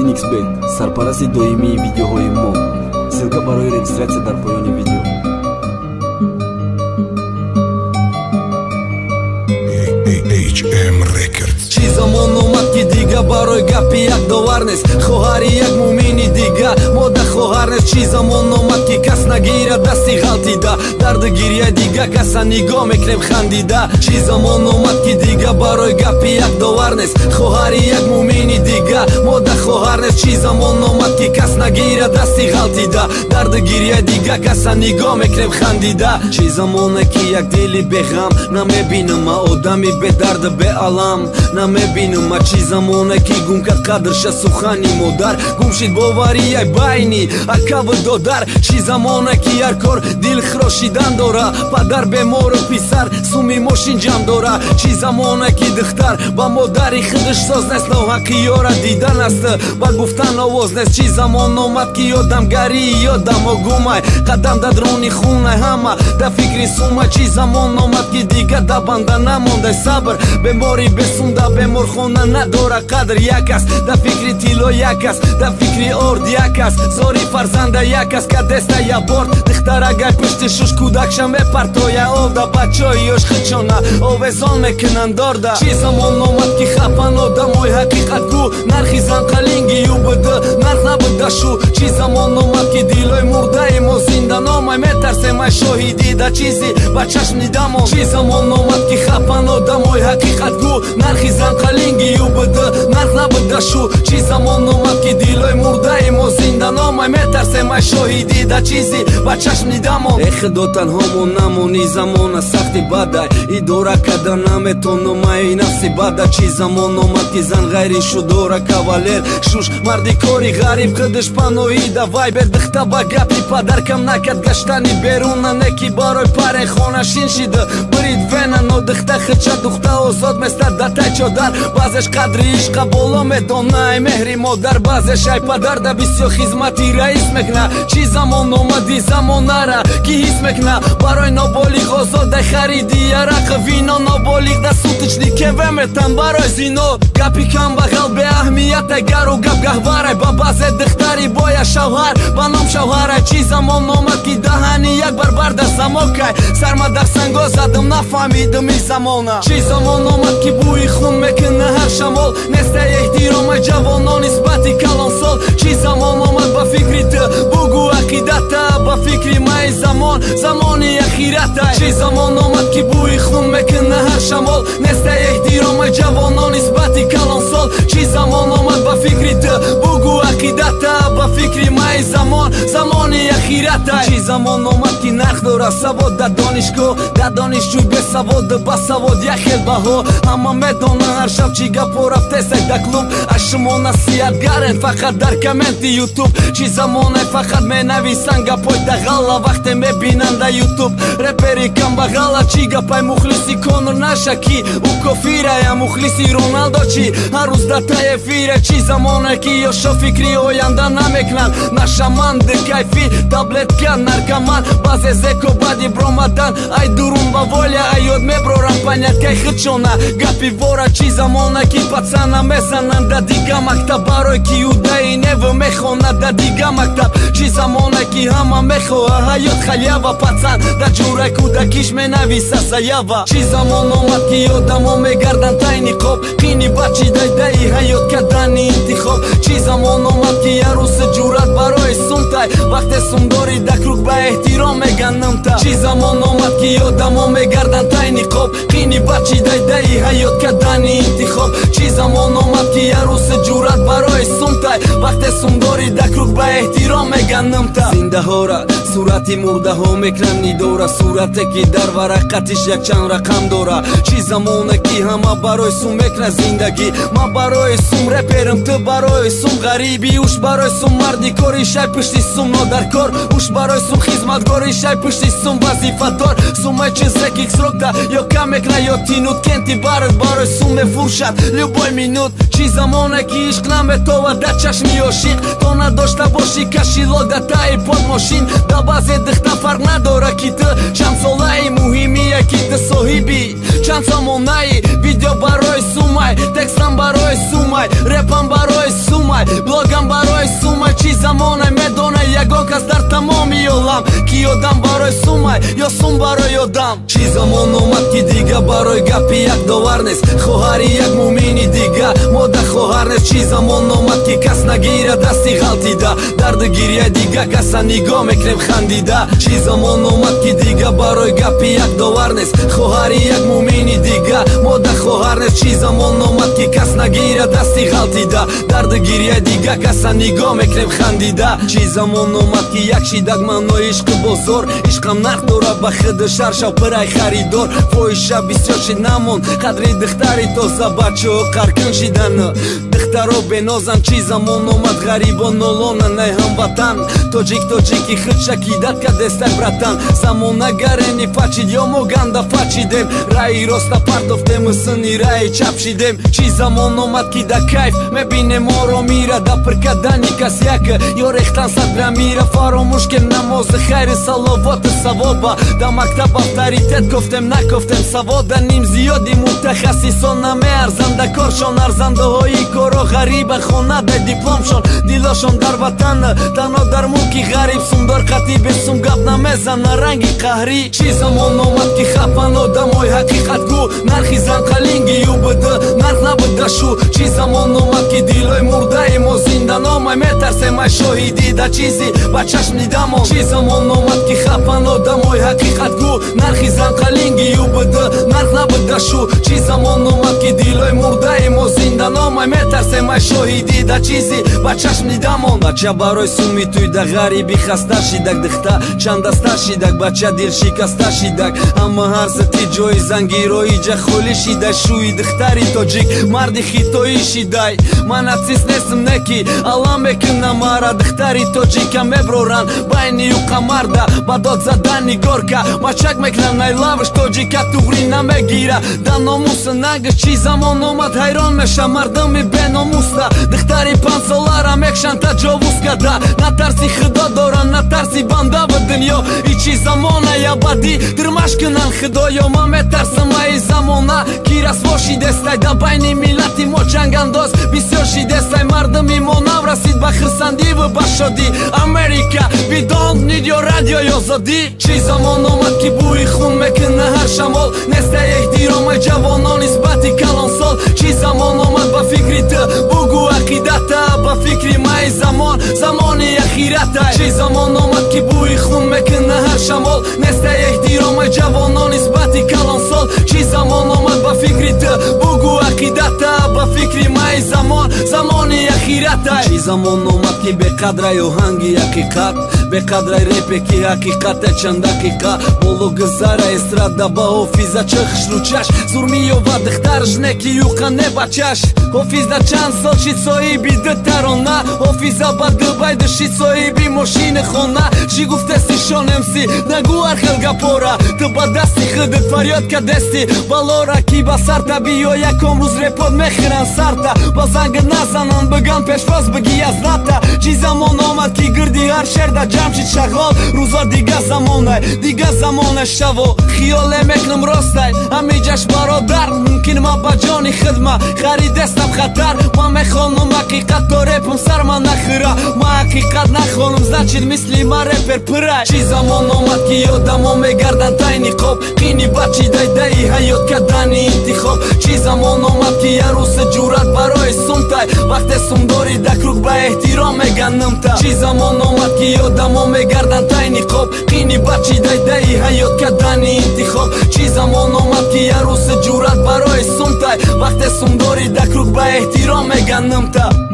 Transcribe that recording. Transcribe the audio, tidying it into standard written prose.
Мухаммаддин Xbet, сарпараси доимии видеоҳои мо. Ссилка барои регистратсия дар поёни видео. HM Records. Чӣ замон омад ки дига барои гапи як довар нест, хоҳари як муъмини дига мода хоҳар нест. Чӣ замон омад ки кас нагира дасти ғалтида, дарди гирияи дига каса нигоҳ мекунем хандида. Чӣ замон омад ки дига барои гапи як довар нест, хоҳари як муъмини дига мода хоҳар нест. Чӣ замон омад ки кас нагира дасти ғалтида, дарди гирияи дига каса нигоҳ мекунем хандида. Чӣ замоне ки як дили беғам намебинам, одами бедард беалам намебинам. Чӣ замоне ки гум кард қадрша сухани модар, гум шид боварияи байни акаву додар. Чӣ замоне ки ҳар кор дилхрошидан дора, падар бемору писар суми мошин ҷамъ дора. Чӣ замоне ки духтар ба модари худаш соз нест, ноҳаққи ёра дидан аст ба гуфтан овоз нест. Чӣ замон омад ки ёдамгарӣ ёдамо гумай, қадам да дрони хунай ҳама да фикри сумай. Чӣ замон омад ки дига да банда намондай сабр, бемори бесунда беморхона надора қадр. Як аст да фикри тило, як аст да фикри орд, як аст зори фарзанда, як аст кадеста я борт. Духтарагай пишти шуш кӯдакша мепартоя овда, бачаи ёш хичона овезон мекунанд дорда. Чӣ замон омад ки хапан одамои ҳақиқатгӯ, нархи занқалинги юбд нарх набуда шу. Чӣ замон омад ки дилои мурдаи мо зинда номай, метарсемай шоҳидӣ да чизи ба чашм дидамон. Чӣ замон омад ки хапан одамои ҳақиқатгӯ, нархи занқалинги юбд нарх набуда шу. Чӣ замон омад ки дилои мурдаи мо зинда номай, метарсемай шоҳидӣ да чизи ба чашм дидамон. Худо танҳо мо намони замона сахти бадай, идора кардан наметонумай нафси бада. Чӣ замон омад ки зан ғайри шудора кавалер шуш марди кори ғариб худаш паноҳида вайбер. духта ба гапи падар кам накард гаштани беруна, не ки барои парен хона шин шида бирид вена. Но духта хича духта озод местад датай чодар, баъзеш қадри ишқа боло медонай меҳри модар, баъзеш ай падар да бисёр хизмати раис мекна. Чӣ замон омади замонара ки ҳис мекна, барои ноболиғ озодай хариди арақ вино, ноболиғ да сутични кеве метан барои зино. гапи камбағал беаҳмият агару гап гаҳварай, ба баъзе духтари боя шавҳар ба ном шавҳарай. Чӣ замон омад ки даҳани як барбар да самокай, сарма дар санго задам нафаҳмидам и замона. Чӣ замон омад ки бӯи хун мекуна ҳар шамол, нестай эҳтиромай ҷавонон нисбати калонсол. Чӣ замон омад ба фикри ту бугӯ ақидата, ба фикри май замон замони ахиратай. Чӣ замон омад ки бӯи хун мекуна ҳар шамол, нестай эҳтиромай ҷавонон нисбати калонсол. Чӣ замон омад ба фикри ту бугӯ ақидата, ба фикри май замон замони ахиратай. Чӣ замон омад ки нарх дора савод да донишгоҳ, да донишҷӯй бесавод ба савод як хел баҳо. ҳама медонанд ҳар шаб чӣ гапо рафтесак да клуб, аз шумо насиҳатгарен фақат дар комменти ютуб. Чӣ замоне фақат менависанд гапои дағалла, вақте мебинанд да ютуб репери камбағалла. Чӣ гапай мухлиси конур нашаки ӯ кофира я мухлиси роналдо чӣ ҳар рӯз дата эфира. Чӣ замоне ки ёшо фикри оянда намекунанд, нашаманд кайфи таблетка наркоман, баъзе зеко баъди бромадан ай дурун ба воля ай ёд меброрам паняткай хичона гапи вора. Чӣ замоне ки пацана мезананд да дига мактаб, барои ки юдаи неву мехонад да дига мактаб. Чӣ замоне ки ҳама мехоҳа ҳаёт халиява, пацан да ҷураи кӯдакиш менависа саява. Чӣ замон омад ки одамо мегарданд тай ниқоб, қини бачи дайдаи ҳаёт кардани интихоб. Чӣ замон омад ки ярӯси ҷурат барои сумтай, вақте сумдори да круг ба эҳтиром меган нумта. Чӣ замон омад ки одамо мегарданд тай ниқоб, қини бачи дайдаи ҳаёт кардани интихоб. Чӣ замон омад ки ярӯси ҷурат барои сумтай, вақте сумдори да круг ба эҳтиром меган нумта. зиндаҳора сурати мурдаҳо мекунанд нидора, сурате ки дар варақатиш якчанд рақам дора. Чӣ замоне ки ҳама барои сум мекунад зиндагӣ, ман барои сум реперам, ту барои сум ғариби, уш барои сум марди кори шай пишти сум нодаркор, уш барои сум хизматгори шай пишти сум вазифадор. Сумай чизеки срокда ё кам мекна ё тинут, кенти барад барои сум мефуршад любой минут. Чӣ замоне ки ишқ наметовад да чашми ошиқ, то надошта боши кашилок да таи под мошин. Да баъзе духта фарқ надора ки ту чанд солаи, муҳимие ки ту соҳиби чанд замонаи. видео барои сумай, текстам барои сумай, репам барои сумай, блогам замонай медонай ягон кас дар тамоми олам ки одам барои сумай ё сум барои одам чӣ замон омад ки дига барои гапи як довар нест хоҳари як муъмини дига мода хоҳар нест чӣ замон омад ки кас нагира дасти ғалтида дарду гирияи дига каса нигоҳ мекунем хандида чӣ замон омад ки дига барои гапи як довар нест хоҳари як муъмини дига мода хоҳар нест чӣ замон омад ки кас нагира дасти ғалтида дарду гирияи дига каса нигоҳ мекунем хандида чӣ замон омад ки як шидак маънои ишқи бозор ишқам нарх дорад ба хиди шар шавпирай харидор фоҳиша бисёр шид намон қадри духтари тоза бачаҳо қаркин шидан духтаро бенозан чӣ замон омад ғарибон нолона най ҳамватан тоҷики хид шакидат кадестак братан замона гарени фачид ё мо ганда фачидем раи роста партофтему сини раи чап шидем чӣ замон омад ки да кайф мебинем оромира да прикадани касяка ё рехтан садра мира фаромӯш ке намози хайри саловоти савоба да мактаб авторитет гуфтем накуфтем савода ним зиёди мутахассисон намеарзанд да коршон арзандаҳои коро ғариба хона да дипломшон дилошон дар ватан танҳо дар мулки ғариб сумдор қатӣ бесум гап намезана ранги қаҳрӣ чӣ замон омад ки хапан одамои ҳақиқатгӯ нархи занқалинги юбд нарх набуда шу чӣ замон омад ки дилои мурдаи мо зинда номай метарсем ай шоҳидӣ да чизи ба чашм дидамон чӣ замон омад ки хапан одамои ҳақиқатгӯ нархи занқалинги юбд нарх набуда шу чӣ замон омад ки дилои мурдаи мо зинда номай метарсем ай шоҳидӣ да чизи ба чашм дидамон бача барои суми туй да ғариби хаста шидак духта чандаста шидак бача дилшикаста шидак ҳама ҳарзати ҷои зангирои ҷахоли шидай шӯи духтари тоҷик марди хитоӣ шидай ман нацист нестм неки алам мекунам мара духтари тоҷика меброран байни юқа марда ба дод задани горка мачак мекунам найлавш тоҷика туғри намегира да номуса нагиш чӣ замон омад ҳайрон мешам мардуми беномуста духтари панҷсолара мекшан таҷовуз карда натарси худо доран натарси банда ба дунё и чӣ замона ябадӣ дурмаш кунан худоё ман метарсам аи замона ки расво шидестай да байни миллати мо ҷангандоз бисёр шидестай мардуми мо наврасид ба хирсандиву ба шодӣ Америка we don't need your радиои озодӣ чӣ замон омад ки бӯи хун мекуна ҳар шамол нестай эҳтиромаи ҷавонон нисбати калонсол чӣ замон омад ба фикри ту бугӯ ақидата ба фикри маи замон замони ахирата чӣ замон омад ки бӯи хун мекуна ҳар шамол нестай эҳтиромаи ҷавонон нисбати калонсол чӣ замон омад ба фикри ту бугӯ ақидата ба фикри маи замон замони ахирата чӣ замон омад ки беқадрай оҳанги ҳақиқат беқадрай репе ки ҳақиқате чанд дақиқа боло гузара эстрада ба ҳофиза чахшручаш зурмиёва духтарш неки юқа не бачаш ҳофиза чанд сол шид соҳиби ду тарона ҳофиза ба дубайду шид соҳиби мошини хона чӣ гуфтеси шонемси нагӯ архел гапора ту ба дасти худут фарёд кадести балора ки ба сарта биё яком рӯз репод мехӯран сарта ба занга назанан биган пешвоз бигӣ аз ната чӣ замон омад ки гирди ҳар шерда ҷамшид шағол рӯзо дига замонай шаво хиёле мекунам ростай ҳамиҷаш бародар мумкин ман ба ҷони хидма харидестам хатар ман мехонам ҳақиқат то репам сарма нахӯра ман ҳақиқат нахонам значит мисли ман репер пырай чӣ замон омад ки одамо мегардан тай ниқоб қини бачидай даи ҳаёт кардани интихоб чӣ замон омад ки ярӯса ҷурат барои сумтай вақте сумдори дакрук ба эҳтиром меганнамта чӣ замон омад ки одамо мегардан тай ниқоб қини бачидай даи ҳаёт кардани интихоб чӣ замон омад ки ярӯса ҷурат барои сумтай вақте сумдори дакрук ба эҳтиром меганнамта